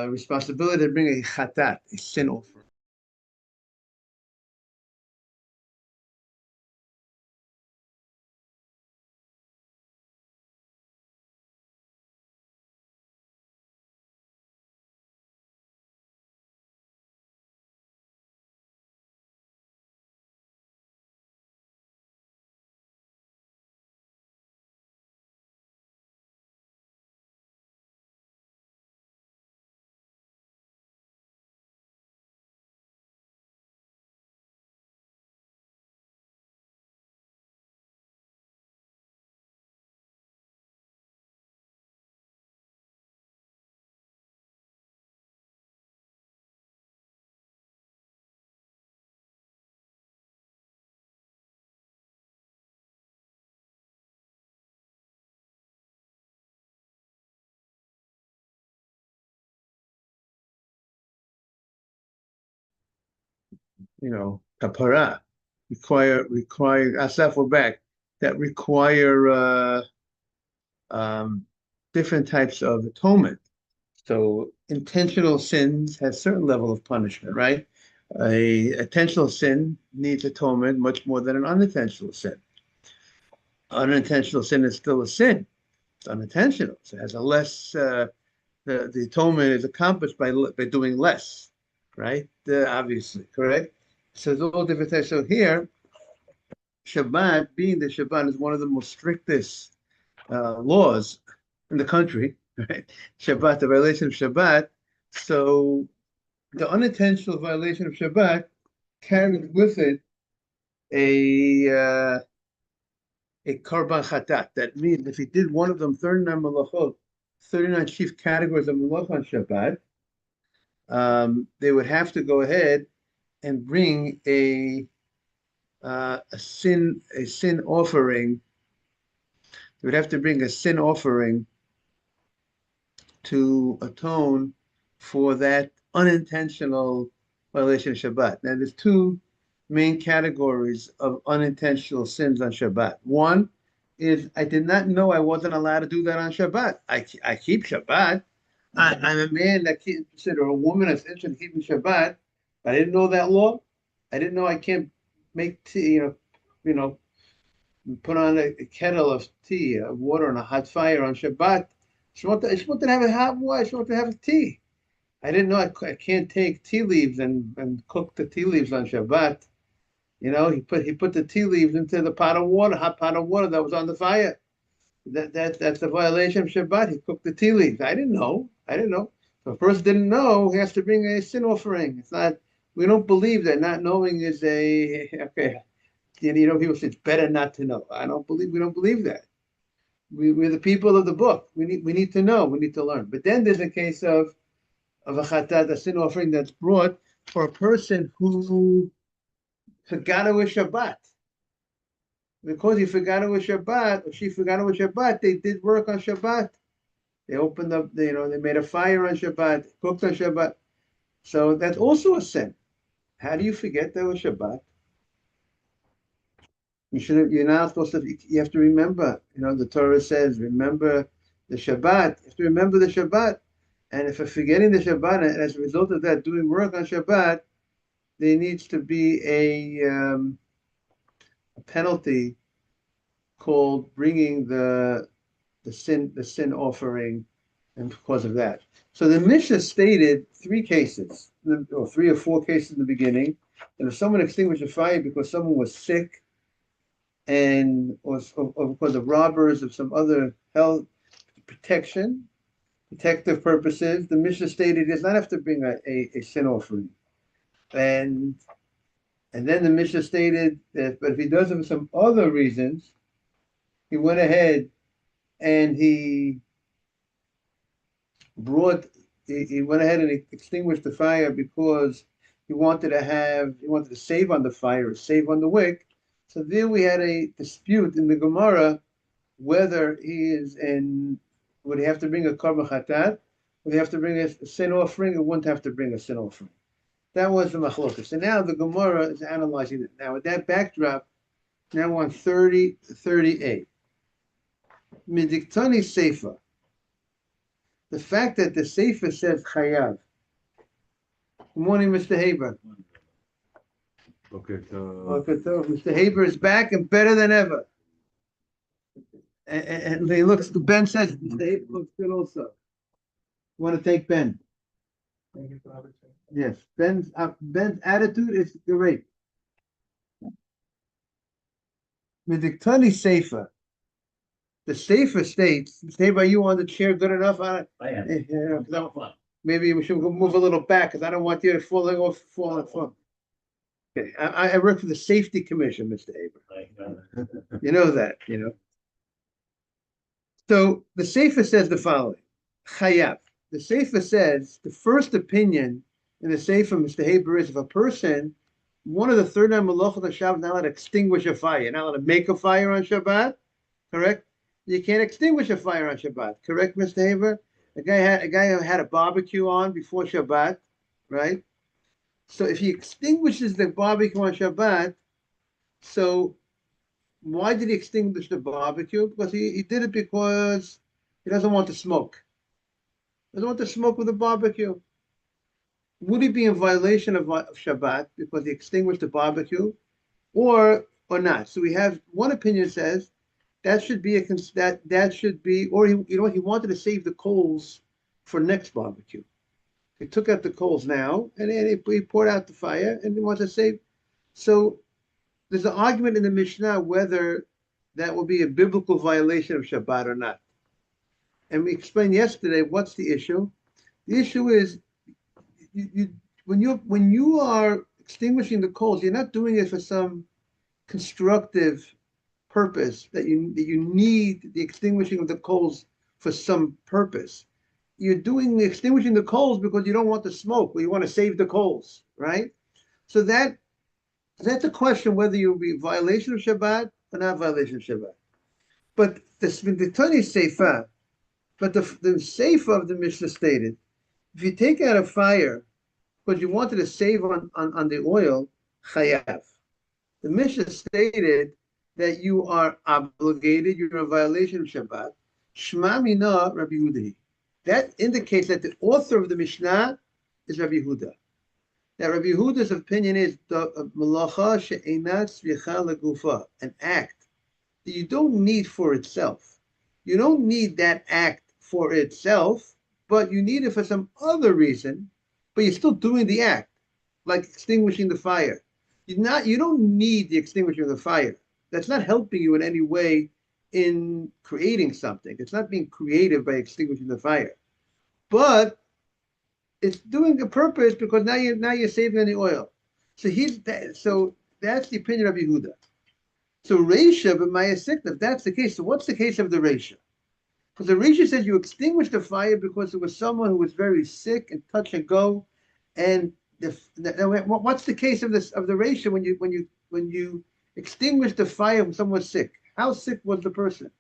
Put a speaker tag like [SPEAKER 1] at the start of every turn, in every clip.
[SPEAKER 1] responsibility to bring a chatat, a sin offering. Kapara, require asaf or back that require um, different types of atonement. So intentional sins has certain level of punishment, right? A intentional sin needs atonement much more than an unintentional sin. Unintentional sin is still a sin. It's unintentional. So it has a less. The atonement is accomplished by doing less, right? Obviously, correct. So it's all different types. So here, Shabbat, being that Shabbat is one of the most strictest laws in the country, right? Shabbat, the violation of Shabbat. So the unintentional violation of Shabbat carries with it a uh, a korban chatat. That means if he did one of them 39 malachot, 39 chief categories of malach on Shabbat, they would have to go ahead and bring a sin offering. They would have to bring a sin offering to atone for that unintentional violation of Shabbat. Now, there's two main categories of unintentional sins on Shabbat. One is I did not know I wasn't allowed to do that on Shabbat. I keep Shabbat. I'm a man that keeps, or a woman that's interested in keeping Shabbat, but I didn't know that law. I didn't know I can't make tea, put on a kettle of tea, of water on a hot fire on Shabbat. I just wanted to have a hot water. I just wanted to have a tea. I didn't know I can't take tea leaves and cook the tea leaves on Shabbat. He put the tea leaves into the pot of water, hot pot of water that was on the fire. That's a violation of Shabbat. He cooked the tea leaves. I didn't know. So if a person didn't know, he has to bring a sin offering. It's not. We don't believe that not knowing is a okay. People say it's better not to know. We don't believe that. We're the people of the book. We need to know. We need to learn. But then there's a case of a chatat, a sin offering that's brought for a person who forgot it was Shabbat. Because he forgot it was Shabbat, or she forgot it was Shabbat, they did work on Shabbat. They opened up, they made a fire on Shabbat, cooked on Shabbat. So that's also a sin. How do you forget that was Shabbat? You're not supposed to, you have to remember, the Torah says, remember the Shabbat. You have to remember the Shabbat. And if you're forgetting the Shabbat, and as a result of that, doing work on Shabbat, there needs to be a penalty called bringing the sin offering, and because of that. So the Mishnah stated three cases, or 3 or 4 cases in the beginning, and if someone extinguished a fire because someone was sick, or because of robbers, of some other health protective purposes, the Mishnah stated he does not have to bring a sin offering. And then the Mishnah stated that, but if he does it for some other reasons, he went ahead and he went ahead and extinguished the fire because he wanted to save on the fire, save on the wick. So there we had a dispute in the Gemara whether would he have to bring a korban chatat, would he have to bring a sin offering, or wouldn't have to bring a sin offering. That was the machlokas. So now the Gemara is analyzing it. Now with that backdrop, now on 30-38. Midiktani Seifa. The fact that the Sefer says chayav. Good morning, Mr. Haber.
[SPEAKER 2] Okay,
[SPEAKER 1] Mr. Haber is back and better than ever. And he looks. Ben says Mr. Haber looks good also. You want to take Ben? Yes, Ben's attitude is great. Midiktani Sefer. The Sefer states, Mr. Haber, are you on the chair good enough?
[SPEAKER 3] I am.
[SPEAKER 1] Maybe we should move a little back because I don't want you to fall off. Okay, I work for the Safety Commission, Mr. Haber. You know that, you know. So the Sefer says the following: Chayav. The Sefer says the first opinion in the Sefer, Mr. Haber, is if a person, one of the third nine malachot of Shabbat, not allowed to extinguish a fire, not allowed to make a fire on Shabbat, correct? You can't extinguish a fire on Shabbat, correct, Mr. Haber? A guy who had a barbecue on before Shabbat, right? So if he extinguishes the barbecue on Shabbat, so why did he extinguish the barbecue? Because he did it because he doesn't want to smoke. He doesn't want to smoke with the barbecue. Would he be in violation of Shabbat because he extinguished the barbecue, or not? So we have one opinion says that should be that should be, or he wanted to save the coals for next barbecue. He took out the coals now, and then he poured out the fire, and he wants to save. So there's an argument in the Mishnah whether that will be a biblical violation of Shabbat or not. And we explained yesterday what's the issue. The issue is when you are extinguishing the coals, you're not doing it for some constructive purpose that you need the extinguishing of the coals for some purpose. You're doing the extinguishing the coals because you don't want the smoke, or you want to save the coals, right? So that's a question whether you'll be violation of Shabbat or not violation of Shabbat. But the Tony Sefer, but the Sefer of the Mishnah stated, if you take out a fire because you wanted to save on the oil, chayav. The Mishnah stated that you are obligated, you're in violation of Shabbat. Shema mina Rabbi Yehuda. That indicates that the author of the Mishnah is Rabbi Yehuda. Now, Rabbi Yehuda's opinion is the malacha she'einat tzricha legufa, an act that you don't need for itself. You don't need that act for itself, but you need it for some other reason, but you're still doing the act, like extinguishing the fire. You don't need the extinguishing of the fire. That's not helping you in any way in creating something. It's not being creative by extinguishing the fire. But it's doing a purpose because now you're saving on the oil. So that's the opinion of Yehuda. So Reisha b'maya sikna, if that's the case, so what's the case of the Reisha? Because the Reisha says you extinguished the fire because it was someone who was very sick and touch and go, and what's the case of the Reisha when you extinguish the fire when someone was sick? How sick was the person?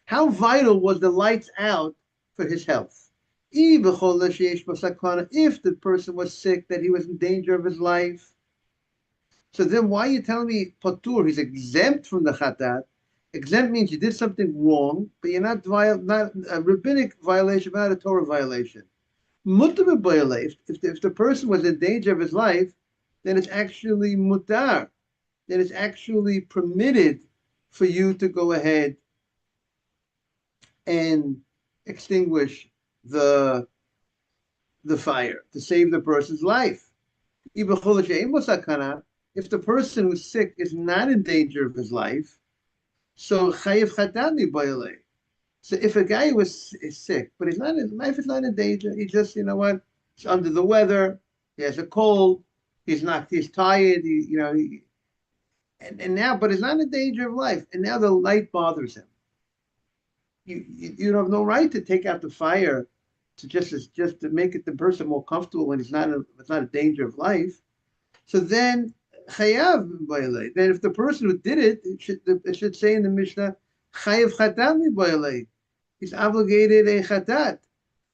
[SPEAKER 1] How vital was the lights out for his health? If the person was sick, that he was in danger of his life. So then why are you telling me patur? He's exempt from the chatat. Exempt means you did something wrong, but you're not a rabbinic violation, but not a Torah violation. If the person was in danger of his life, then it's actually mutar. Then it's actually permitted for you to go ahead and extinguish the fire to save the person's life. If the person who's sick is not in danger of his life, so chayiv chatani boile. So if a guy is sick, but his life is not in danger, he just, you know what, he's under the weather, he has a cold, he's tired, and now, but he's not in danger of life, and now the light bothers him. You have no right to take out the fire to just to make the person more comfortable when it's not a danger of life. So then chayav boile. Then if the person who did it, it should say in the Mishnah, chayav chatami boile. He's obligated a chatat.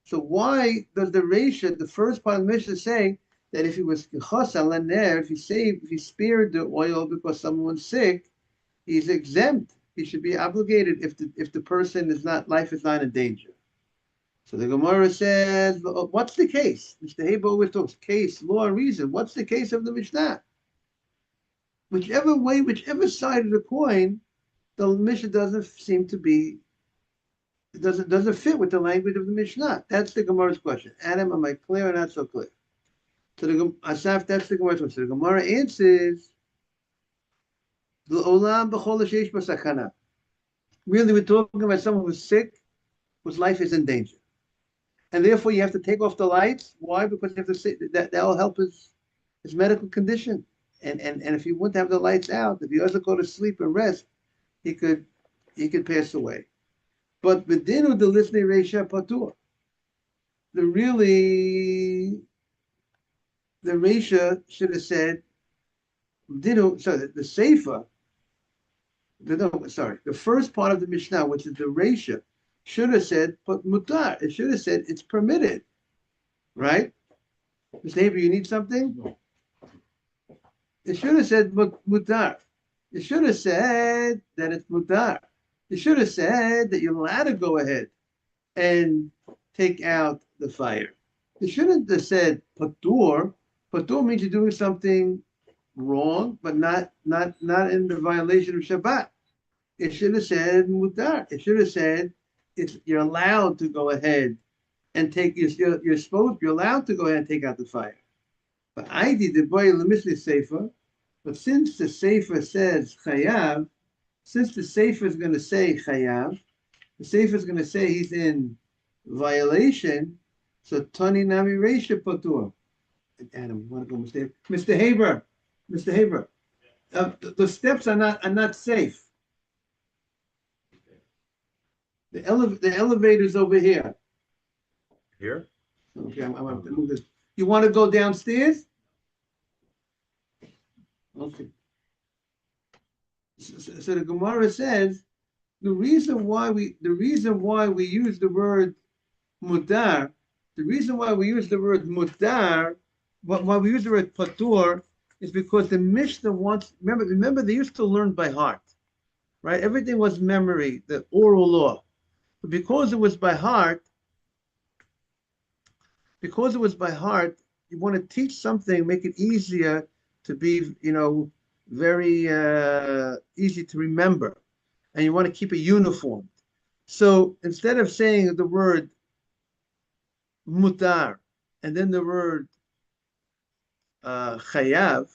[SPEAKER 1] So why does the Reisha, the first part of the Mishnah, say that if he was if he spared the oil because someone's sick, he's exempt. He should be obligated if the person life is not in danger. So the Gemara says, what's the case? Mr. Haber always talks case, law, and reason. What's the case of the Mishnah? Whichever way, whichever side of the coin, the Mishnah doesn't seem to be, doesn't fit with the language of the Mishnah. That's the Gemara's question. Adam, am I clear or not so clear? So the Asaf, that's the Gemara's question. So the Gemara answers, L'olam b'chol sheyesh b'sakana. Really, we're talking about someone who's sick, whose life is in danger. And therefore, you have to take off the lights. Why? Because you have to say that'll help his medical condition. And if he wouldn't have the lights out, if he doesn't go to sleep and rest, he could pass away. But b'dinu the listening reisha patur. The reisha should have said b'dinu. Sorry, the seifa. The first part of the Mishnah, which is the reisha, should have said but mutar. It should have said it's permitted, right? Mr. Haber, you need something? No. It should have said mutar. It should have said that it's mutar. It should have said that you're allowed to go ahead and take out the fire. It shouldn't have said patur. Patur means you're doing something wrong, but not in the violation of Shabbat. It should have said mutar. It should have said you're allowed to go ahead and take you're allowed to go ahead and take out the fire. But I did the boy lemisli sefer. But since the sefer says chayav, since the sefer is going to say chayav, the sefer is going to say he's in violation. So tani nami reisha patur. Adam, you want to go, Mr. Haber? Mr. Haber, the steps are not safe. The elevator's over here.
[SPEAKER 2] Here?
[SPEAKER 1] Okay, I'm going to move this. You want to go downstairs? Okay. So the Gemara says the reason why we use the word mudar, why we use the word patur, is because the Mishnah wants. Remember, they used to learn by heart, right? Everything was memory, the oral law. But because it was by heart, you want to teach something, make it easier to be, very easy to remember, and you want to keep it uniform. So instead of saying the word mutar and then the word chayav,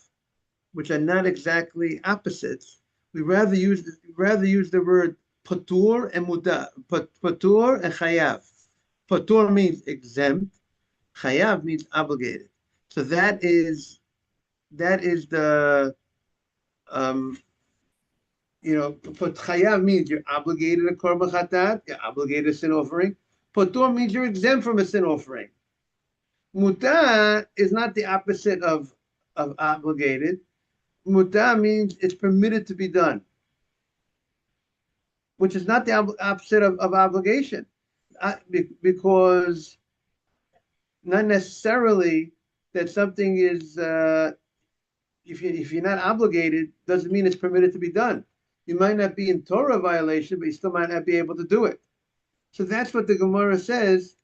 [SPEAKER 1] which are not exactly opposites, we rather use the word patur and mutar, patur and chayav. Patur means exempt, chayav means obligated. So that is the but chayav means you're obligated to korban chatat, you're obligated to sin offering. Patur means you're exempt from a sin offering. Mutar is not the opposite of obligated. Mutar means it's permitted to be done, which is not the opposite of obligation, because not necessarily that something is, if you're not obligated, doesn't mean it's permitted to be done. You might not be in Torah violation, but you still might not be able to do it. So that's what the Gemara says.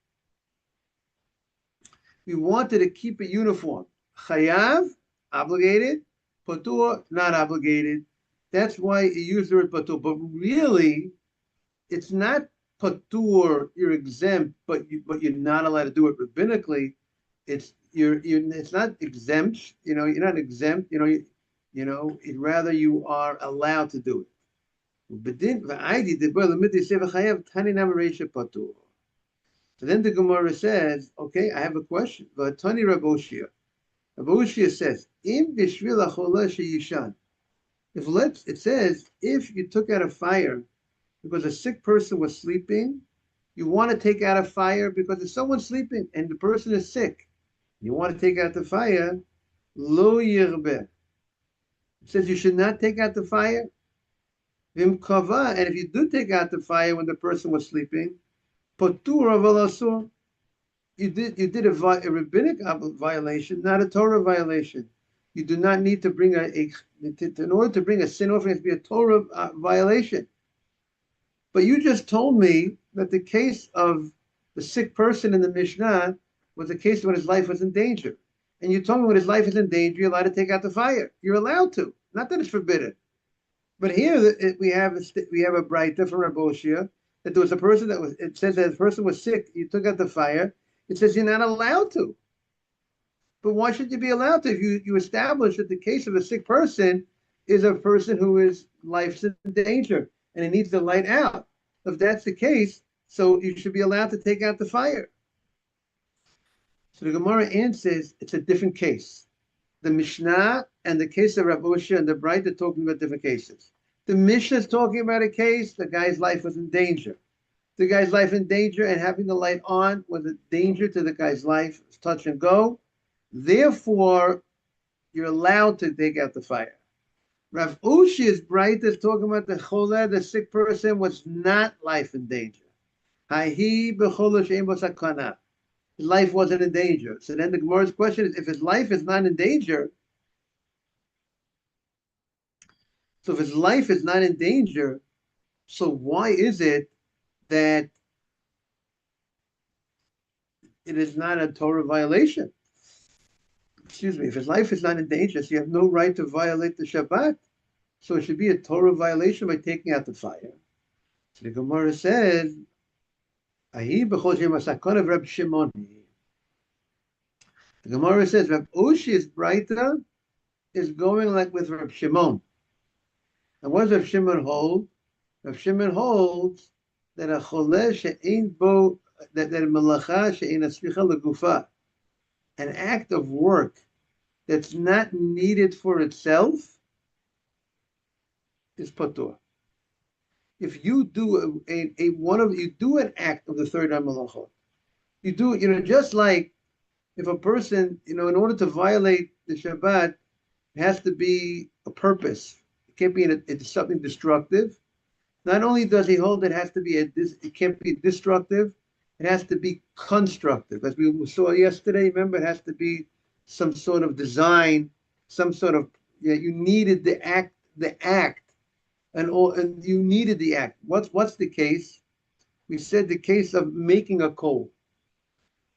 [SPEAKER 1] We wanted to keep it uniform. Chayav, obligated. Patur, not obligated. That's why you use the word patur. But really, it's not patur, you're exempt, but you're not allowed to do it rabbinically. It's not exempt. You're not exempt. Rather you are allowed to do it. So then the Gemara says, okay, I have a question. Vatani Raboshia. Raboshia says, it says, if you took out a fire because a sick person was sleeping, you want to take out a fire because if someone's sleeping and the person is sick, you want to take out the fire, lo yirbeh. It says you should not take out the fire. Vim kava, and if you do take out the fire when the person was sleeping, patur aval asur, you did a rabbinic violation, not a Torah violation. You do not need to bring in order to bring a sin offering, it has to be a Torah violation. But you just told me that the case of The sick person in the Mishnah was a case when his life was in danger. And you told me when his life is in danger, you're allowed to take out the fire. You're allowed to. Not that it's forbidden. But here we have a brighter from Raboshia that there was a person that was. It says that the person was sick. You took out the fire. It says you're not allowed to. But why should you be allowed to if you establish that the case of a sick person is a person who is life's in danger and it needs the light out? If that's the case, so you should be allowed to take out the fire. So the Gemara answers it's a different case. The Mishnah and the case of Rav Osha and the Bright are talking about different cases. The Mishnah is talking about a case, the guy's life was in danger. The guy's life in danger and having the light on was a danger to the guy's life. It's touch and go. Therefore, you're allowed to take out the fire. Rav Oshi's Bright is talking about the cholah, the sick person was not life in danger. His life wasn't in danger. So then the Gemara's question is, if his life is not in danger, so why is it that it is not a Torah violation? Excuse me, if his life is not in danger, so you have no right to violate the Shabbat. So it should be a Torah violation by taking out the fire. So the Gemara says, the Gemara says Rav Oshi's Braita is going like with Rav Shimon. And what does Rav Shimon hold? Rav Shimon holds that a choleh she'ein bo, that melacha she'ein aslicha legufa, an act of work that's not needed for itself is patur. If you do you do an act of the third malachot, you do, just like if a person, in order to violate the Shabbat, it has to be a purpose. It can't be it's something destructive. Not only does he hold it has to be it can't be destructive, it has to be constructive. As we saw yesterday, remember, it has to be some sort of design, some sort of, you needed the act, and you needed the act. What's the case? We said the case of making a coal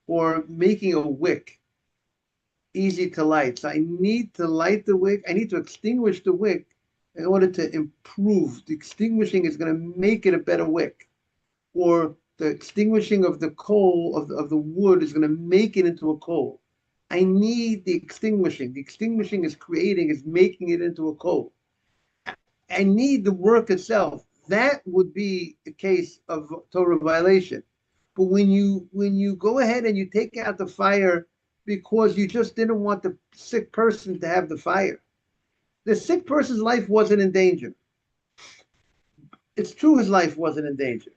[SPEAKER 1] or making a wick easy to light. So I need to light the wick. I need to extinguish the wick in order to improve. The extinguishing is going to make it a better wick. Or the extinguishing of the coal, of the wood, is going to make it into a coal. I need the extinguishing. The extinguishing is making it into a coal. I need the work itself. That would be a case of Torah violation. But when you go ahead and you take out the fire because you just didn't want the sick person to have the fire, the sick person's life wasn't in danger. It's true his life wasn't in danger.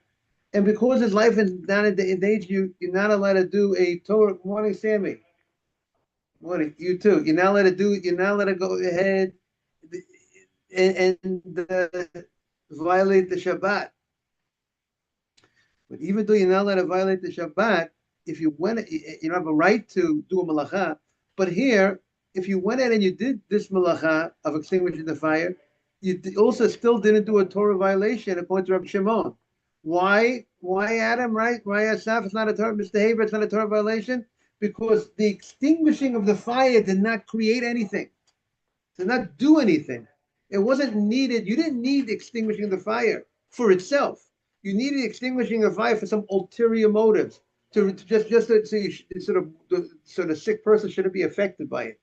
[SPEAKER 1] And because his life is not in danger, you're not allowed to do a Torah. Good morning, Sammy. Morning, you too. You're not allowed to go ahead and violate the Shabbat. But even though you're not allowed to violate the Shabbat, if you you have a right to do a malacha. But here, if you went ahead and you did this malacha of extinguishing the fire, you also still didn't do a Torah violation according to Rabbi Shimon. Why, Adam, right? Why, Asaf, it's not a Torah, Mr. Haber, it's not a Torah violation? Because the extinguishing of the fire did not create anything, did not do anything. It wasn't needed. You didn't need extinguishing the fire for itself. You needed extinguishing the fire for some ulterior motives, so the sick person shouldn't be affected by it.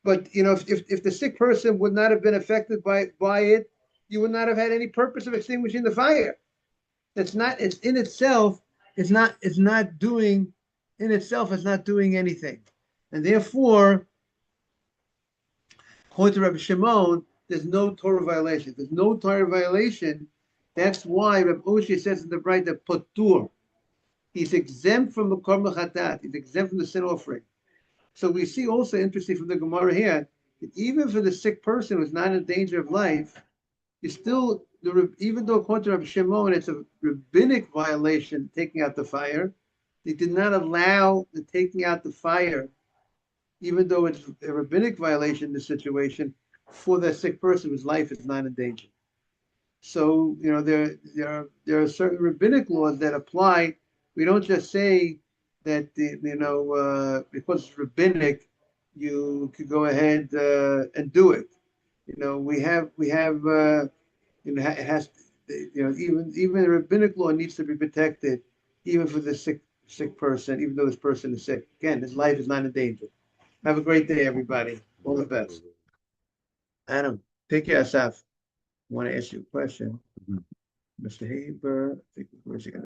[SPEAKER 1] But if the sick person would not have been affected by it, you would not have had any purpose of extinguishing the fire. It's not doing anything. And therefore, according to Rabbi Shimon, there's no Torah violation. There's no Torah violation. That's why Rabbi Oshia says in the Bright that Patur, he's exempt from the Korban Chatat, he's exempt from the sin offering. So we see also, interesting from the Gemara here, that even for the sick person who's not in danger of life, even though according to Rabbi Shimon, it's a rabbinic violation taking out the fire, they did not allow the taking out the fire, even though it's a rabbinic violation in this situation, for the sick person whose life is not in danger. So there are certain rabbinic laws that apply we don't just say that because it's rabbinic, you could go ahead and do it. It has, even the rabbinic law needs to be protected, even for the sick person, even though this person is sick. Again, his life is not in danger. Have a great day, everybody. All the best. Adam, take care, Asaf. I want to ask you a question.
[SPEAKER 2] Mhm.
[SPEAKER 1] Mr. Haber, I think, where's he going?